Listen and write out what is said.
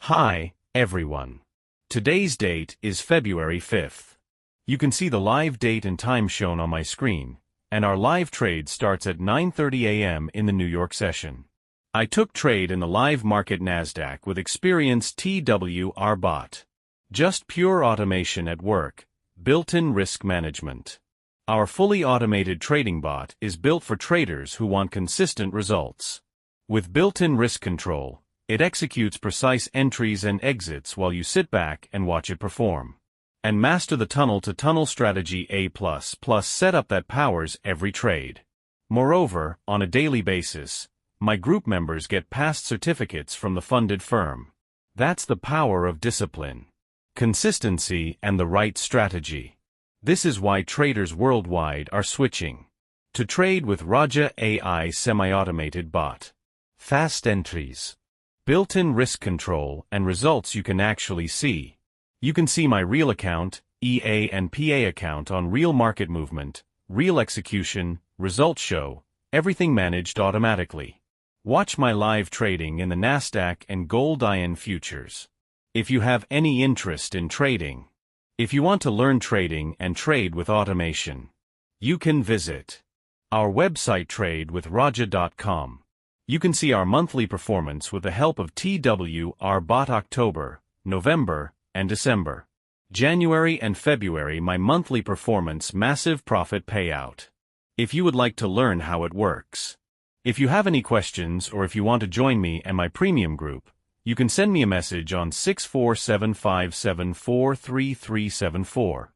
Hi, everyone. Today's date is February 5th. You can see the live date and time shown on my screen, and our live trade starts at 9:30 a.m. in the New York session. I took trade in the live market NASDAQ with experienced TWR bot. Just pure automation at work, built-in risk management. Our fully automated trading bot is built for traders who want consistent results. With built-in risk control, it executes precise entries and exits while you sit back and watch it perform. And master the tunnel-to-tunnel strategy A++ setup that powers every trade. Moreover, on a daily basis, my group members get past certificates from the funded firm. That's the power of discipline, consistency, and the right strategy. This is why traders worldwide are switching to trade with Raja AI semi-automated bot. Fast entries, built-in risk control, and results you can actually see. You can see my real account, EA and PA account on real market movement, real execution, results show, everything managed automatically. Watch my live trading in the NASDAQ and Gold IN futures. If you have any interest in trading, if you want to learn trading and trade with automation, you can visit our website tradewithraja.com. You can see our monthly performance with the help of TWR bot October, November, and December. January and February my monthly performance massive profit payout. If you would like to learn how it works. If you have any questions or if you want to join me and my premium group, you can send me a message on 64757433374.